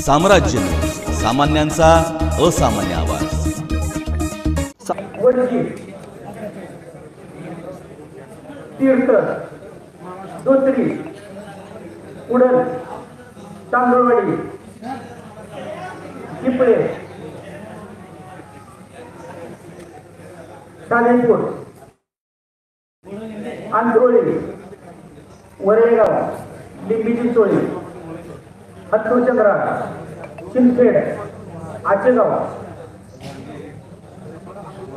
साम्राज्य, सामान्यांचा असामान्य आवाज. तीर्थ, दोत्री, उडण, तांदूळवाडी, पिपळे, सालेपूर, आंधरोळी, वरेगाव, लिंबी चिंचोळी, हत्तूरचंद्रा, चिंचखेड, आचेगाव,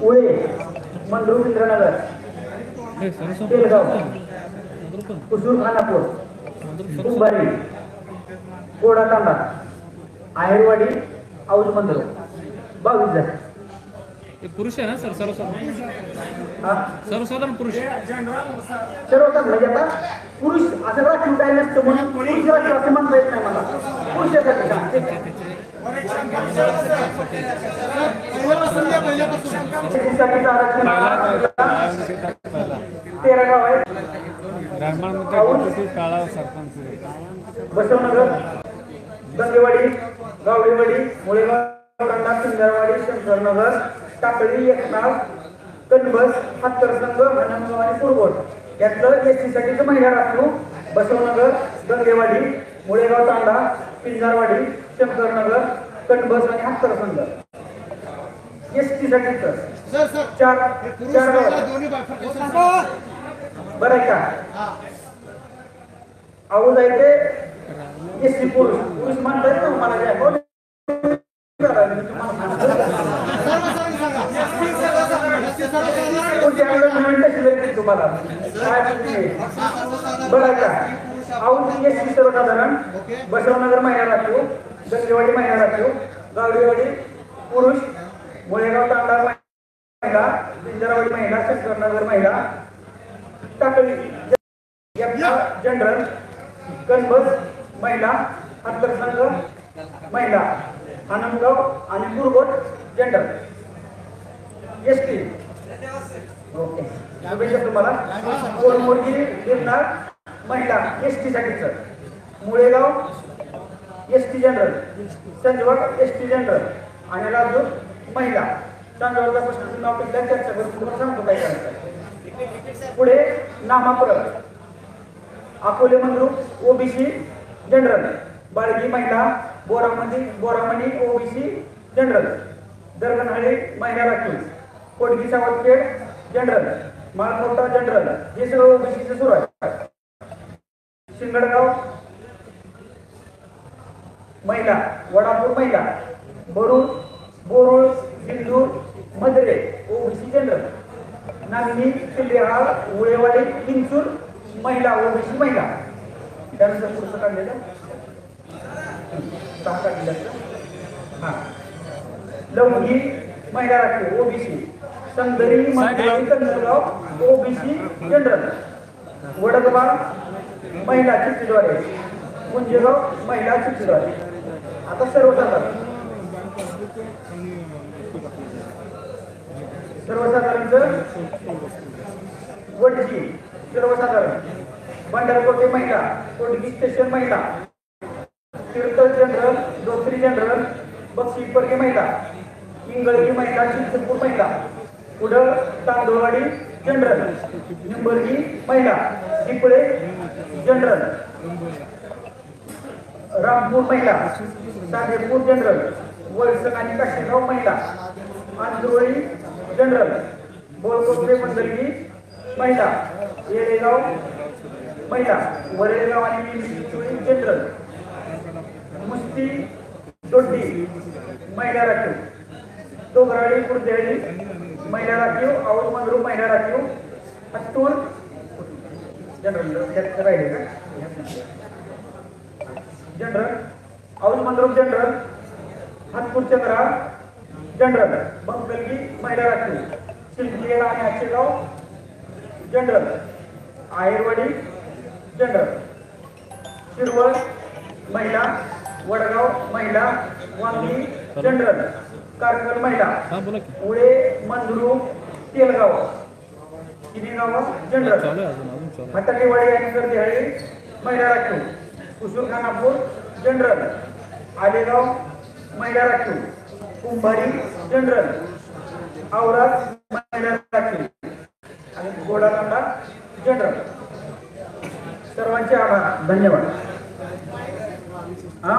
उळे, मंगरूळ, इंद्रनगर, तेलगाव, कुसूर, खानापूर, कुंभारी, कोडातांडा, आहेरवाडी, औज मंदिर 22 जण. पुरुष आहे ना सर? सर्वसाधारण पुरुष. सर्वसाधारण म्हणजे आता पुरुष असं राखीव काय नसतं म्हणून पुरुष राखीव असं म्हणता येत नाही मला. पुरुषासाठी 13 गाव आहेत. बसवनगर, गंगेवाडी, गावडेवाडी, मुळेगाव, सिंगारवाडी, शंकरनगर, टाकळी, एकनाव, कनबस, हत्तरसंग, भनगाव आणि कुरगोड यातलं एसटी साठीचं महिला राखीव बसवनगर, गंगेवाडी, मुळेगाव, तांडा, पिंजारवाडी, शंकरनगर, कनबस आणि हत्तरसंग एसटी साठीचं चार बरं आहे का? आऊज आहे ते एसटी पुरुष म्हणतात ना मला काय तुम्हाला बरं का? औंध एसटी सर्वसाधारण, बसवनगर महिला राखीव, गंगेवाडी महिला राखीव, गावडेवाडी पुरुष, मुळेगाव, तांडा महिला, पिंजरावाडी महिला, शंकरनगर महिला, टाकळी जनरल, कनबस महिला, हत्तरसंग महिला, आनंदगाव आणि कुरगोड जनरल एसटी. ओके, शुभेच्छा तुम्हाला. कोरमोरगी, गिरनार महिला एसटी साठीचं, Mulegaon ST general, Sanjwad ST general आणि राजूर महिला. संजवडचा प्रश्न नाव पिकल्या चर्चा करून तुम्हाला सांगतो काय करायचं. पुढे नामापुरम, अकोले मंद्रुप ओबीसी जनरल, बाळगी महिला, बोरामणी ओबीसी जनरल, दरगणहळ्ळी महिला राखीव, कोटगी सावतखेड जनरल, माळमोठा जनरल हे सगळं ओबीसीचं सुरू आहे. शिंगडगाव महिला, वडापूर महिला, बोरुळ, सिंदूर, मधरे ओबीसी जनरल, नागणी, पिल्लेहाळ, उळेवाडी, चिंचूर महिला ओबीसी महिला. त्यानंतर पुढचं काढलेलं लवंगी महिला राखीव ओबीसी, संदरी, कंदगाव ओबीसी जनरल, वडगबाळ महिला चिठ्ठीद्वारे, गुंजेगाव महिला चिठ्ठीद्वारे. आता सर्वसाधारणचं वडजी सर्वसाधारण, भंडारकोटे महिला, कोटगी स्टेशन महिला, तीर्थ जनरल, दोत्री जनरल, बक्षीपरगी महिला, इंगळगी महिला, चिंचपूर महिला, पुढं तांदूळवाडी जनरल, निंबर्गी महिला, पिपळे जनरल, रामपूर महिला, साधेपूर जनरल, वळसंग आणि काशीगाव महिला, आंधरोळी जनरल, बोलकोटे मंडलगी महिला, येळेगाव महिला, वरेगाव आणि चिंचोळी जनरल, मुस्ती दोड्डी महिला राखीव, डोंगराळी, कुर्देहळी महिला राखीव, औज मंद्रुप महिला राखीव, हत्तूर जनरल राहिले का जनरल, औज मंद्रुप जनरल, हत्तूरचंद्रा जनरल, बंकलगी महिला राखीव, चिंचखेड आणि आचेगाव जनरल, आहेरवाडी जनरल, शिरवळ महिला, वडगाव महिला, वांगी जनरल, कारकल महिला, उळे, मंद्रुप, तेलगाव किनीगाव जनरल, हटाकेवाडी आणि गर्देहळी महिला राखीव, कुसूर, खानापूर जनरल, आलेगाव महिला राखीव, कुंभारी जनरल, औराद महिला राखीव आणि गोडातांडा जनरल. सर्वांचे आभार, धन्यवाद. हा